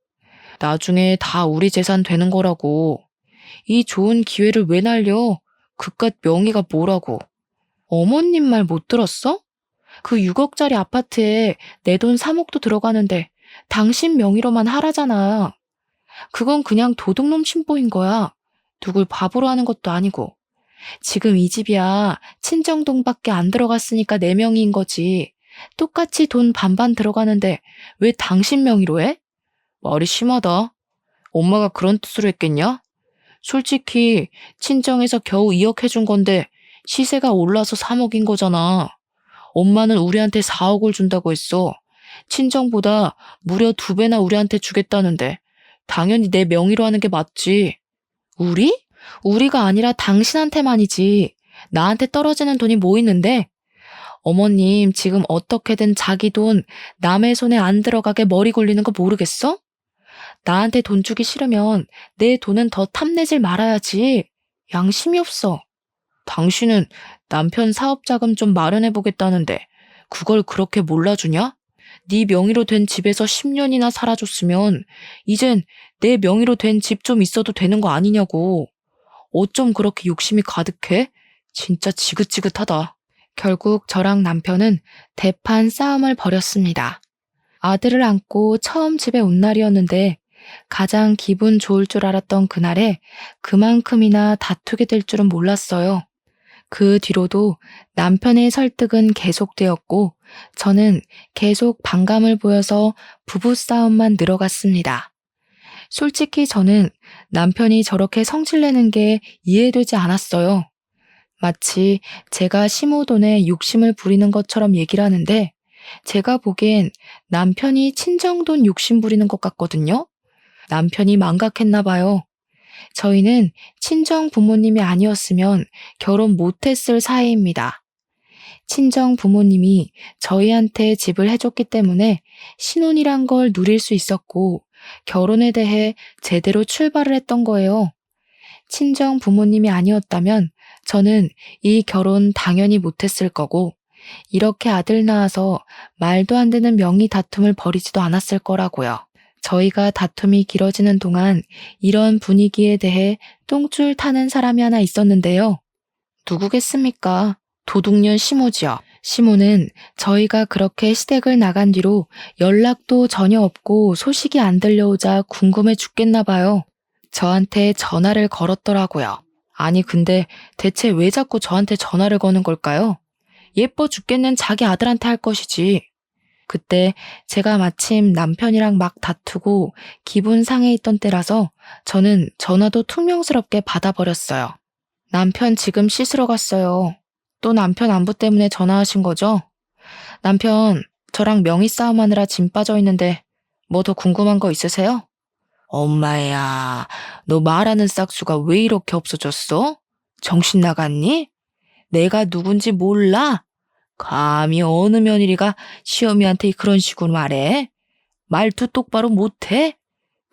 나중에 다 우리 재산 되는 거라고. 이 좋은 기회를 왜 날려? 그깟 명의가 뭐라고. 어머님 말 못 들었어? 그 6억짜리 아파트에 내 돈 3억도 들어가는데 당신 명의로만 하라잖아. 그건 그냥 도둑놈 심보인 거야. 누굴 바보로 하는 것도 아니고. 지금 이 집이야 친정돈밖에 안 들어갔으니까 내 명의인 거지. 똑같이 돈 반반 들어가는데 왜 당신 명의로 해? 말이 심하다. 엄마가 그런 뜻으로 했겠냐? 솔직히 친정에서 겨우 2억 해준 건데 시세가 올라서 3억인 거잖아. 엄마는 우리한테 4억을 준다고 했어. 친정보다 무려 2배나 우리한테 주겠다는데 당연히 내 명의로 하는 게 맞지. 우리? 우리가 아니라 당신한테만이지. 나한테 떨어지는 돈이 뭐 있는데? 어머님 지금 어떻게든 자기 돈 남의 손에 안 들어가게 머리 굴리는 거 모르겠어? 나한테 돈 주기 싫으면 내 돈은 더 탐내질 말아야지. 양심이 없어. 당신은 남편 사업자금 좀 마련해보겠다는데 그걸 그렇게 몰라주냐? 네 명의로 된 집에서 10년이나 살아줬으면 이젠 내 명의로 된 집 좀 있어도 되는 거 아니냐고. 어쩜 그렇게 욕심이 가득해? 진짜 지긋지긋하다. 결국 저랑 남편은 대판 싸움을 벌였습니다. 아들을 안고 처음 집에 온 날이었는데 가장 기분 좋을 줄 알았던 그날에 그만큼이나 다투게 될 줄은 몰랐어요. 그 뒤로도 남편의 설득은 계속되었고 저는 계속 반감을 보여서 부부싸움만 늘어갔습니다. 솔직히 저는 남편이 저렇게 성질내는 게 이해되지 않았어요. 마치 제가 시모 돈에 욕심을 부리는 것처럼 얘기를 하는데 제가 보기엔 남편이 친정돈 욕심 부리는 것 같거든요. 남편이 망각했나 봐요. 저희는 친정 부모님이 아니었으면 결혼 못했을 사이입니다. 친정 부모님이 저희한테 집을 해줬기 때문에 신혼이란 걸 누릴 수 있었고 결혼에 대해 제대로 출발을 했던 거예요. 친정 부모님이 아니었다면 저는 이 결혼 당연히 못했을 거고 이렇게 아들 낳아서 말도 안 되는 명의 다툼을 벌이지도 않았을 거라고요. 저희가 다툼이 길어지는 동안 이런 분위기에 대해 똥줄 타는 사람이 하나 있었는데요. 누구겠습니까? 도둑년 시모지요. 시모는 저희가 그렇게 시댁을 나간 뒤로 연락도 전혀 없고 소식이 안 들려오자 궁금해 죽겠나 봐요. 저한테 전화를 걸었더라고요. 아니 근데 대체 왜 자꾸 저한테 전화를 거는 걸까요? 예뻐 죽겠는 자기 아들한테 할 것이지. 그때 제가 마침 남편이랑 막 다투고 기분 상해 있던 때라서 저는 전화도 퉁명스럽게 받아버렸어요. 남편 지금 씻으러 갔어요. 또 남편 안부 때문에 전화하신 거죠? 남편, 저랑 명의 싸움하느라 짐 빠져 있는데 뭐 더 궁금한 거 있으세요? 엄마야, 너 말하는 싹수가 왜 이렇게 없어졌어? 정신 나갔니? 내가 누군지 몰라? 감히 어느 며느리가 시어미한테 그런 식으로 말해? 말투 똑바로 못해?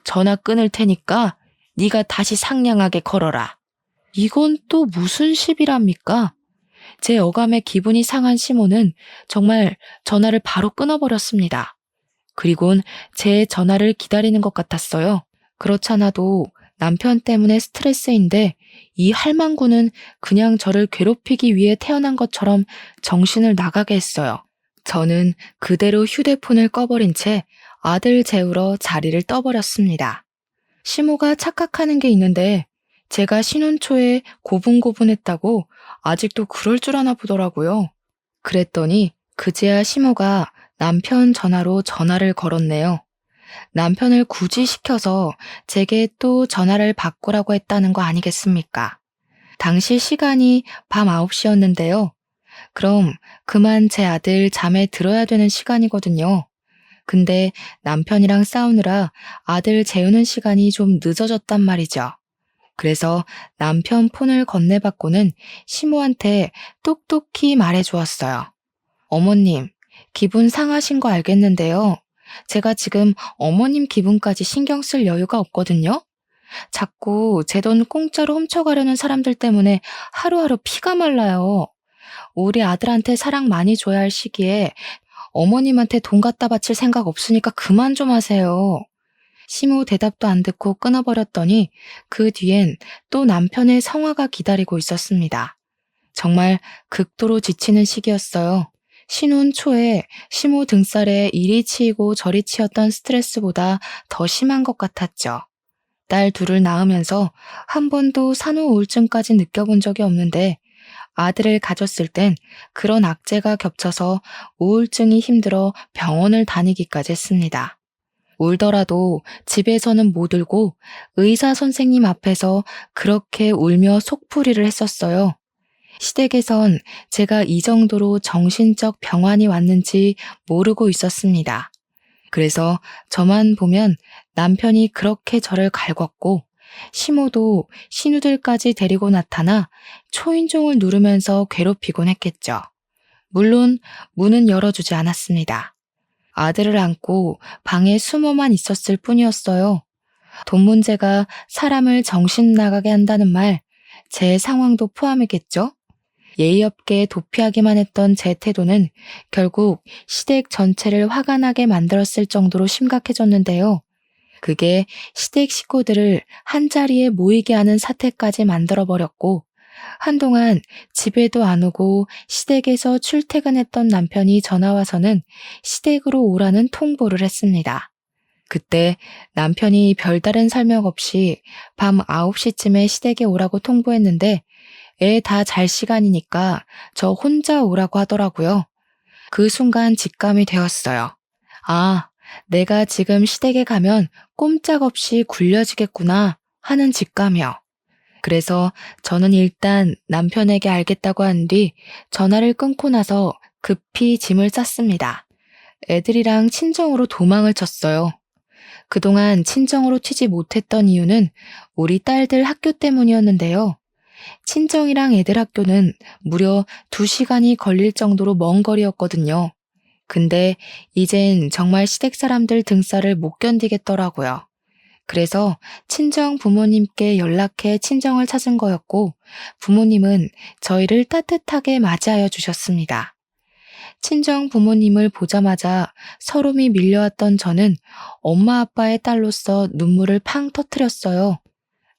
전화 끊을 테니까 네가 다시 상냥하게 걸어라. 이건 또 무슨 시비랍니까? 제 어감에 기분이 상한 시모는 정말 전화를 바로 끊어버렸습니다. 그리곤 제 전화를 기다리는 것 같았어요. 그렇잖아도 남편 때문에 스트레스인데 이 할망구는 그냥 저를 괴롭히기 위해 태어난 것처럼 정신을 나가게 했어요. 저는 그대로 휴대폰을 꺼버린 채 아들 재우러 자리를 떠버렸습니다. 시모가 착각하는 게 있는데 제가 신혼 초에 고분고분했다고 아직도 그럴 줄 아나 보더라고요. 그랬더니 그제야 시모가 남편 전화로 전화를 걸었네요. 남편을 굳이 시켜서 제게 또 전화를 바꾸라고 했다는 거 아니겠습니까? 당시 시간이 밤 9시였는데요. 그럼 그만 제 아들 잠에 들어야 되는 시간이거든요. 근데 남편이랑 싸우느라 아들 재우는 시간이 좀 늦어졌단 말이죠. 그래서 남편 폰을 건네받고는 시모한테 똑똑히 말해주었어요. 어머님, 기분 상하신 거 알겠는데요. 제가 지금 어머님 기분까지 신경 쓸 여유가 없거든요. 자꾸 제 돈 공짜로 훔쳐가려는 사람들 때문에 하루하루 피가 말라요. 우리 아들한테 사랑 많이 줘야 할 시기에 어머님한테 돈 갖다 바칠 생각 없으니까 그만 좀 하세요. 시모 대답도 안 듣고 끊어버렸더니 그 뒤엔 또 남편의 성화가 기다리고 있었습니다. 정말 극도로 지치는 시기였어요. 신혼 초에 시모 등살에 이리 치이고 저리 치였던 스트레스보다 더 심한 것 같았죠. 딸 둘을 낳으면서 한 번도 산후 우울증까지 느껴본 적이 없는데 아들을 가졌을 땐 그런 악재가 겹쳐서 우울증이 힘들어 병원을 다니기까지 했습니다. 울더라도 집에서는 못 울고 의사 선생님 앞에서 그렇게 울며 속풀이를 했었어요. 시댁에선 제가 이 정도로 정신적 병환이 왔는지 모르고 있었습니다. 그래서 저만 보면 남편이 그렇게 저를 갈궜고 시모도 신우들까지 데리고 나타나 초인종을 누르면서 괴롭히곤 했겠죠. 물론 문은 열어주지 않았습니다. 아들을 안고 방에 숨어만 있었을 뿐이었어요. 돈 문제가 사람을 정신 나가게 한다는 말, 제 상황도 포함이겠죠? 예의 없게 도피하기만 했던 제 태도는 결국 시댁 전체를 화가 나게 만들었을 정도로 심각해졌는데요. 그게 시댁 식구들을 한자리에 모이게 하는 사태까지 만들어버렸고 한동안 집에도 안 오고 시댁에서 출퇴근했던 남편이 전화와서는 시댁으로 오라는 통보를 했습니다. 그때 남편이 별다른 설명 없이 밤 9시쯤에 시댁에 오라고 통보했는데 애 다 잘 시간이니까 저 혼자 오라고 하더라고요. 그 순간 직감이 되었어요. 아, 내가 지금 시댁에 가면 꼼짝없이 굴려지겠구나 하는 직감이요. 그래서 저는 일단 남편에게 알겠다고 한 뒤 전화를 끊고 나서 급히 짐을 쌌습니다. 애들이랑 친정으로 도망을 쳤어요. 그동안 친정으로 튀지 못했던 이유는 우리 딸들 학교 때문이었는데요. 친정이랑 애들 학교는 무려 2시간이 걸릴 정도로 먼 거리였거든요. 근데 이젠 정말 시댁 사람들 등살을 못 견디겠더라고요. 그래서 친정 부모님께 연락해 친정을 찾은 거였고, 부모님은 저희를 따뜻하게 맞이하여 주셨습니다. 친정 부모님을 보자마자 서름이 밀려왔던 저는 엄마 아빠의 딸로서 눈물을 팡 터뜨렸어요.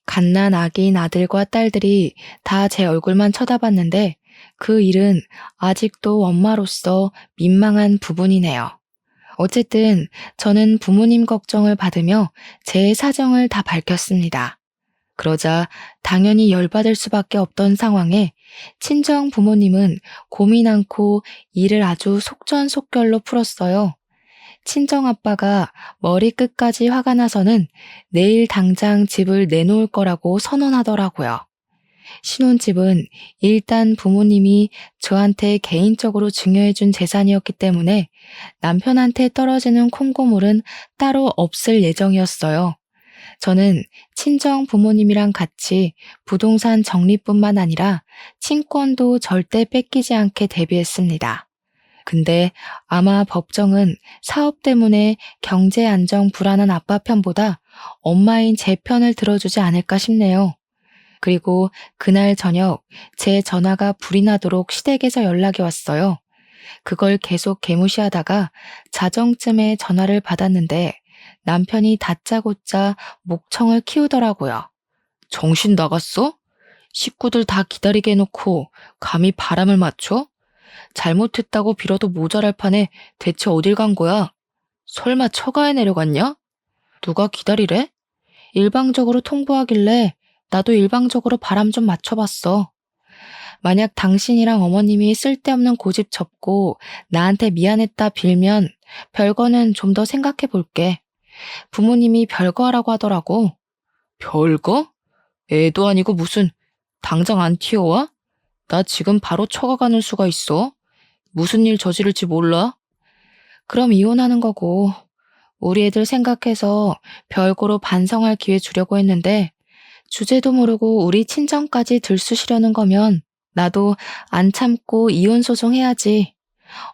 갓난 아기인 아들과 딸들이 다 제 얼굴만 쳐다봤는데 그 일은 아직도 엄마로서 민망한 부분이네요. 어쨌든 저는 부모님 걱정을 받으며 제 사정을 다 밝혔습니다. 그러자 당연히 열받을 수밖에 없던 상황에 친정 부모님은 고민 않고 일을 아주 속전속결로 풀었어요. 친정 아빠가 머리끝까지 화가 나서는 내일 당장 집을 내놓을 거라고 선언하더라고요. 신혼집은 일단 부모님이 저한테 개인적으로 증여해준 재산이었기 때문에 남편한테 떨어지는 콩고물은 따로 없을 예정이었어요. 저는 친정 부모님이랑 같이 부동산 적립뿐만 아니라 친권도 절대 뺏기지 않게 대비했습니다. 근데 아마 법정은 사업 때문에 경제 안정 불안한 아빠 편보다 엄마인 제 편을 들어주지 않을까 싶네요. 그리고 그날 저녁 제 전화가 불이 나도록 시댁에서 연락이 왔어요. 그걸 계속 개무시하다가 자정쯤에 전화를 받았는데 남편이 다짜고짜 목청을 키우더라고요. 정신 나갔어? 식구들 다 기다리게 해놓고 감히 바람을 맞춰? 잘못했다고 빌어도 모자랄 판에 대체 어딜 간 거야? 설마 처가에 내려갔냐? 누가 기다리래? 일방적으로 통보하길래 나도 일방적으로 바람 좀 맞춰봤어. 만약 당신이랑 어머님이 쓸데없는 고집 접고 나한테 미안했다 빌면 별거는 좀 더 생각해 볼게. 부모님이 별거 하라고 하더라고. 별거? 애도 아니고 무슨 당장 안 튀어와? 나 지금 바로 처가 가는 수가 있어. 무슨 일 저지를지 몰라? 그럼 이혼하는 거고. 우리 애들 생각해서 별거로 반성할 기회 주려고 했는데 주제도 모르고 우리 친정까지 들쑤시려는 거면 나도 안 참고 이혼 소송 해야지.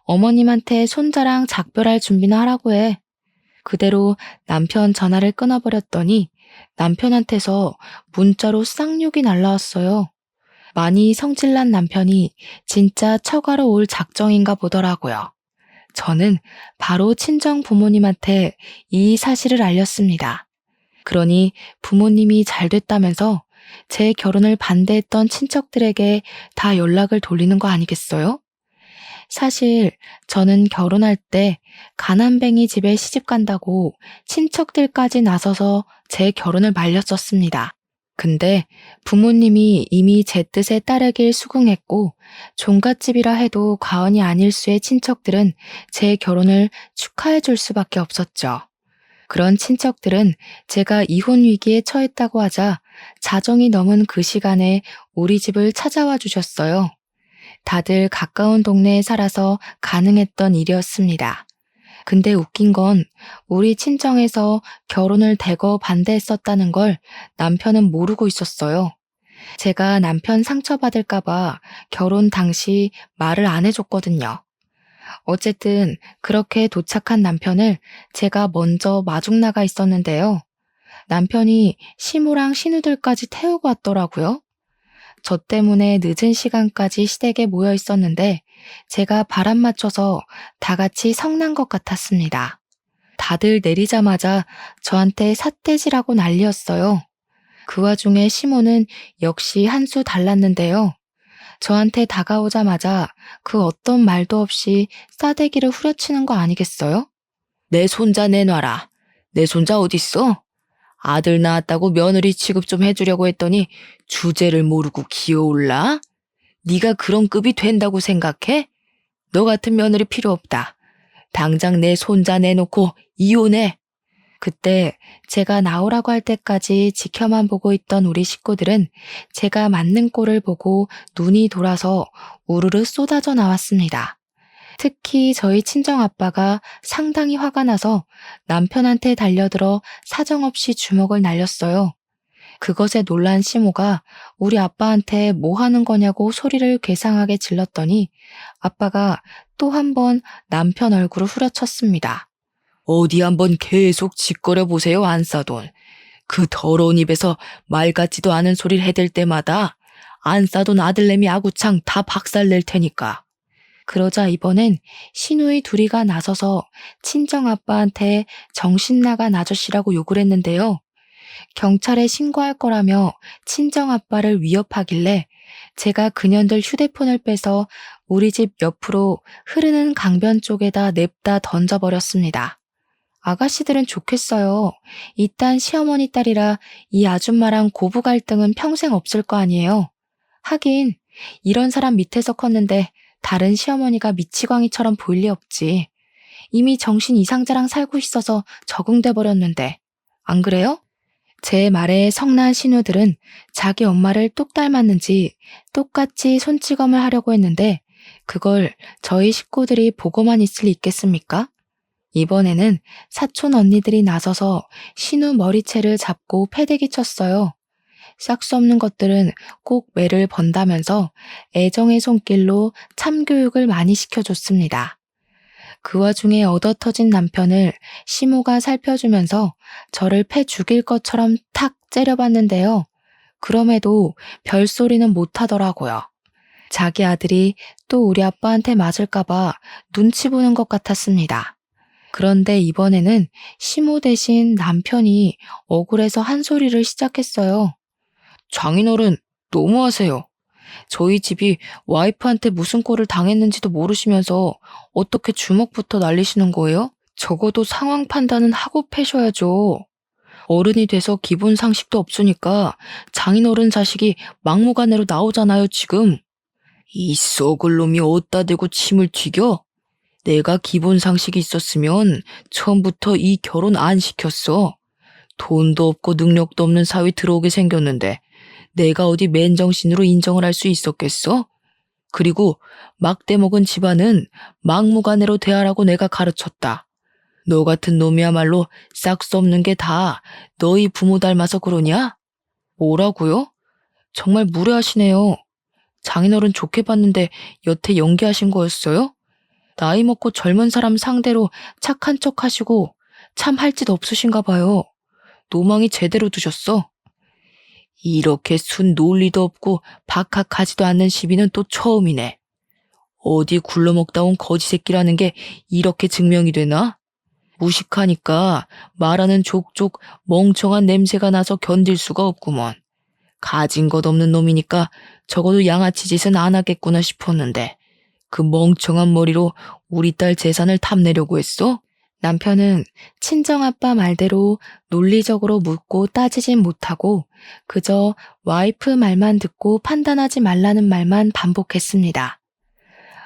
어머님한테 손자랑 작별할 준비나 하라고 해. 그대로 남편 전화를 끊어버렸더니 남편한테서 문자로 쌍욕이 날라왔어요. 많이 성질난 남편이 진짜 처가로 올 작정인가 보더라고요. 저는 바로 친정 부모님한테 이 사실을 알렸습니다. 그러니 부모님이 잘 됐다면서 제 결혼을 반대했던 친척들에게 다 연락을 돌리는 거 아니겠어요? 사실 저는 결혼할 때 가난뱅이 집에 시집 간다고 친척들까지 나서서 제 결혼을 말렸었습니다. 근데 부모님이 이미 제 뜻에 따르길 수긍했고 종갓집이라 해도 과언이 아닐 수의 친척들은 제 결혼을 축하해 줄 수밖에 없었죠. 그런 친척들은 제가 이혼 위기에 처했다고 하자 자정이 넘은 그 시간에 우리 집을 찾아와 주셨어요. 다들 가까운 동네에 살아서 가능했던 일이었습니다. 근데 웃긴 건 우리 친정에서 결혼을 대거 반대했었다는 걸 남편은 모르고 있었어요. 제가 남편 상처받을까봐 결혼 당시 말을 안 해줬거든요. 어쨌든 그렇게 도착한 남편을 제가 먼저 마중 나가 있었는데요. 남편이 시모랑 신우들까지 태우고 왔더라고요. 저 때문에 늦은 시간까지 시댁에 모여 있었는데 제가 바람 맞춰서 다 같이 성난 것 같았습니다. 다들 내리자마자 저한테 삿대질하고 난리였어요. 그 와중에 시모는 역시 한 수 달랐는데요. 저한테 다가오자마자 그 어떤 말도 없이 싸대기를 후려치는 거 아니겠어요? 내 손자 내놔라. 내 손자 어딨어? 아들 낳았다고 며느리 취급 좀 해주려고 했더니 주제를 모르고 기어올라? 네가 그런 급이 된다고 생각해? 너 같은 며느리 필요 없다. 당장 내 손자 내놓고 이혼해. 그때 제가 나오라고 할 때까지 지켜만 보고 있던 우리 식구들은 제가 맞는 꼴을 보고 눈이 돌아서 우르르 쏟아져 나왔습니다. 특히 저희 친정아빠가 상당히 화가 나서 남편한테 달려들어 사정없이 주먹을 날렸어요. 그것에 놀란 시모가 우리 아빠한테 뭐 하는 거냐고 소리를 괴상하게 질렀더니 아빠가 또 한 번 남편 얼굴을 후려쳤습니다. 어디 한번 계속 짓거려 보세요, 안싸돈. 그 더러운 입에서 말 같지도 않은 소리를 해댈 때마다 안싸돈 아들내미 아구창 다 박살낼 테니까. 그러자 이번엔 시누이 둘이가 나서서 친정아빠한테 정신나간 아저씨라고 욕을 했는데요. 경찰에 신고할 거라며 친정아빠를 위협하길래 제가 그년들 휴대폰을 빼서 우리 집 옆으로 흐르는 강변 쪽에다 냅다 던져버렸습니다. 아가씨들은 좋겠어요. 이딴 시어머니 딸이라 이 아줌마랑 고부 갈등은 평생 없을 거 아니에요. 하긴 이런 사람 밑에서 컸는데 다른 시어머니가 미치광이처럼 보일 리 없지. 이미 정신 이상자랑 살고 있어서 적응돼 버렸는데. 안 그래요? 제 말에 성난 신우들은 자기 엄마를 똑 닮았는지 똑같이 손찌검을 하려고 했는데 그걸 저희 식구들이 보고만 있을 리 있겠습니까? 이번에는 사촌 언니들이 나서서 신우 머리채를 잡고 패대기 쳤어요. 싹수 없는 것들은 꼭 매를 번다면서 애정의 손길로 참교육을 많이 시켜줬습니다. 그 와중에 얻어터진 남편을 시모가 살펴주면서 저를 패 죽일 것처럼 탁 째려봤는데요. 그럼에도 별소리는 못하더라고요. 자기 아들이 또 우리 아빠한테 맞을까봐 눈치 보는 것 같았습니다. 그런데 이번에는 시모 대신 남편이 억울해서 한 소리를 시작했어요. 장인어른, 너무하세요. 저희 집이 와이프한테 무슨 꼴을 당했는지도 모르시면서 어떻게 주먹부터 날리시는 거예요? 적어도 상황 판단은 하고 패셔야죠. 어른이 돼서 기본 상식도 없으니까 장인어른 자식이 막무가내로 나오잖아요, 지금. 이 썩을 놈이 어디다 대고 침을 튀겨? 내가 기본 상식이 있었으면 처음부터 이 결혼 안 시켰어. 돈도 없고 능력도 없는 사회 들어오게 생겼는데 내가 어디 맨정신으로 인정을 할 수 있었겠어? 그리고 막대 먹은 집안은 막무가내로 대하라고 내가 가르쳤다. 너 같은 놈이야말로 싹수 없는 게 다 너희 부모 닮아서 그러냐? 뭐라고요? 정말 무례하시네요. 장인어른 좋게 봤는데 여태 연기하신 거였어요? 나이 먹고 젊은 사람 상대로 착한 척 하시고 참 할 짓 없으신가 봐요. 노망이 제대로 두셨어. 이렇게 순 논리도 없고 박학하지도 않는 시비는 또 처음이네. 어디 굴러먹다 온 거지 새끼라는 게 이렇게 증명이 되나? 무식하니까 말하는 족족 멍청한 냄새가 나서 견딜 수가 없구먼. 가진 것 없는 놈이니까 적어도 양아치 짓은 안 하겠구나 싶었는데 그 멍청한 머리로 우리 딸 재산을 탐내려고 했어? 남편은 친정아빠 말대로 논리적으로 묻고 따지진 못하고 그저 와이프 말만 듣고 판단하지 말라는 말만 반복했습니다.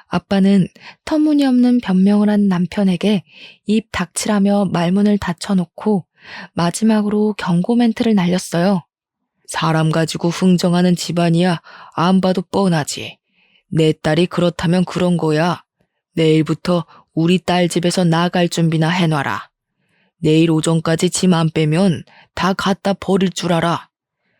아빠는 터무니없는 변명을 한 남편에게 입 닥치라며 말문을 닫혀놓고 마지막으로 경고 멘트를 날렸어요. 사람 가지고 흥정하는 집안이야 안 봐도 뻔하지. 내 딸이 그렇다면 그런 거야. 내일부터 우리 딸 집에서 나갈 준비나 해놔라. 내일 오전까지 짐 안 빼면 다 갖다 버릴 줄 알아.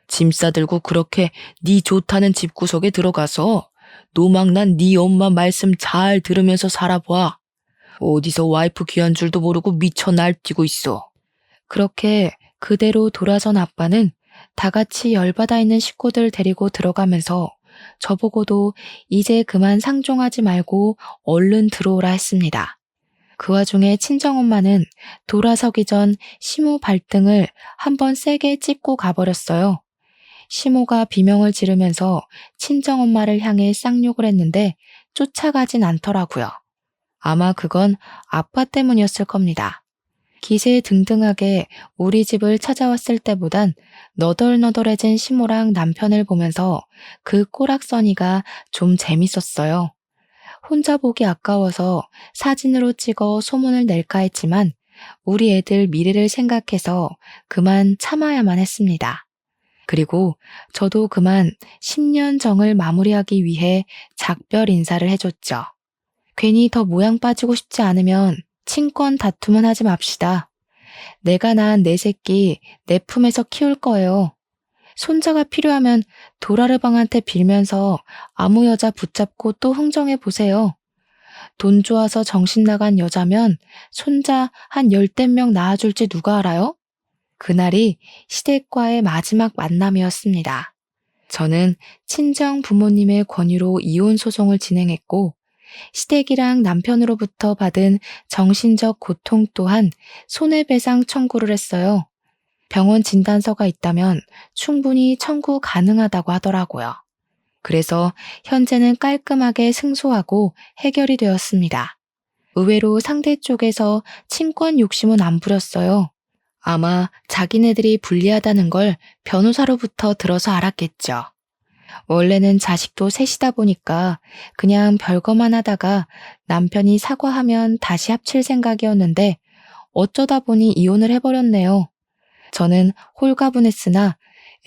짐 싸들고 그렇게 네 좋다는 집구석에 들어가서 노망난 네 엄마 말씀 잘 들으면서 살아봐. 어디서 와이프 귀한 줄도 모르고 미쳐 날뛰고 있어. 그렇게 그대로 돌아선 아빠는 다 같이 열받아 있는 식구들 데리고 들어가면서 저보고도 이제 그만 상종하지 말고 얼른 들어오라 했습니다. 그 와중에 친정엄마는 돌아서기 전 시모 발등을 한번 세게 찍고 가버렸어요. 시모가 비명을 지르면서 친정엄마를 향해 쌍욕을 했는데 쫓아가진 않더라고요. 아마 그건 아빠 때문이었을 겁니다. 기세등등하게 우리 집을 찾아왔을 때보단 너덜너덜해진 시모랑 남편을 보면서 그 꼬락서니가 좀 재밌었어요. 혼자 보기 아까워서 사진으로 찍어 소문을 낼까 했지만 우리 애들 미래를 생각해서 그만 참아야만 했습니다. 그리고 저도 그만 10년 정을 마무리하기 위해 작별 인사를 해줬죠. 괜히 더 모양 빠지고 싶지 않으면 친권 다툼은 하지 맙시다. 내가 낳은 내 새끼 내 품에서 키울 거예요. 손자가 필요하면 도라르방한테 빌면서 아무 여자 붙잡고 또 흥정해 보세요. 돈 좋아서 정신 나간 여자면 손자 한 열댓 명 낳아줄지 누가 알아요? 그날이 시댁과의 마지막 만남이었습니다. 저는 친정 부모님의 권유로 이혼 소송을 진행했고, 시댁이랑 남편으로부터 받은 정신적 고통 또한 손해배상 청구를 했어요. 병원 진단서가 있다면 충분히 청구 가능하다고 하더라고요. 그래서 현재는 깔끔하게 승소하고 해결이 되었습니다. 의외로 상대 쪽에서 친권 욕심은 안 부렸어요. 아마 자기네들이 불리하다는 걸 변호사로부터 들어서 알았겠죠. 원래는 자식도 셋이다 보니까 그냥 별거만 하다가 남편이 사과하면 다시 합칠 생각이었는데 어쩌다 보니 이혼을 해버렸네요. 저는 홀가분했으나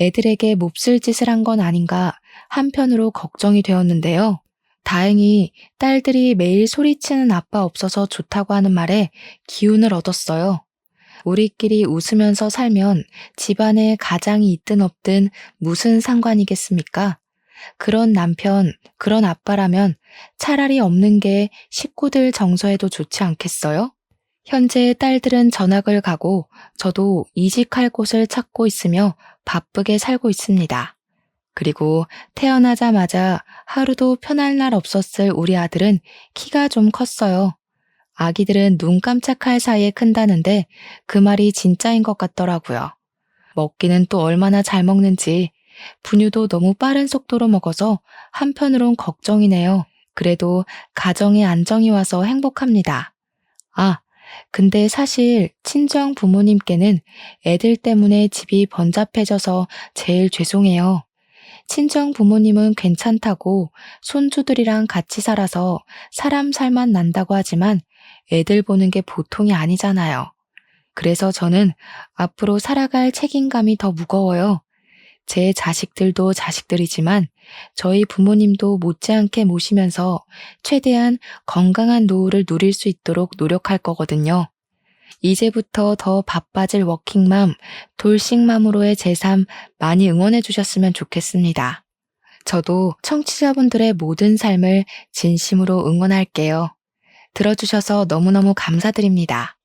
애들에게 몹쓸 짓을 한 건 아닌가 한편으로 걱정이 되었는데요. 다행히 딸들이 매일 소리치는 아빠 없어서 좋다고 하는 말에 기운을 얻었어요. 우리끼리 웃으면서 살면 집안에 가장이 있든 없든 무슨 상관이겠습니까? 그런 남편, 그런 아빠라면 차라리 없는 게 식구들 정서에도 좋지 않겠어요? 현재 딸들은 전학을 가고 저도 이직할 곳을 찾고 있으며 바쁘게 살고 있습니다. 그리고 태어나자마자 하루도 편할 날 없었을 우리 아들은 키가 좀 컸어요. 아기들은 눈 깜짝할 사이에 큰다는데 그 말이 진짜인 것 같더라고요. 먹기는 또 얼마나 잘 먹는지 분유도 너무 빠른 속도로 먹어서 한편으론 걱정이네요. 그래도 가정에 안정이 와서 행복합니다. 아, 근데 사실 친정 부모님께는 애들 때문에 집이 번잡해져서 제일 죄송해요. 친정 부모님은 괜찮다고 손주들이랑 같이 살아서 사람 살만 난다고 하지만 애들 보는 게 보통이 아니잖아요. 그래서 저는 앞으로 살아갈 책임감이 더 무거워요. 제 자식들도 자식들이지만 저희 부모님도 못지않게 모시면서 최대한 건강한 노후를 누릴 수 있도록 노력할 거거든요. 이제부터 더 바빠질 워킹맘, 돌싱맘으로의 제 삶 많이 응원해 주셨으면 좋겠습니다. 저도 청취자분들의 모든 삶을 진심으로 응원할게요. 들어주셔서 너무너무 감사드립니다.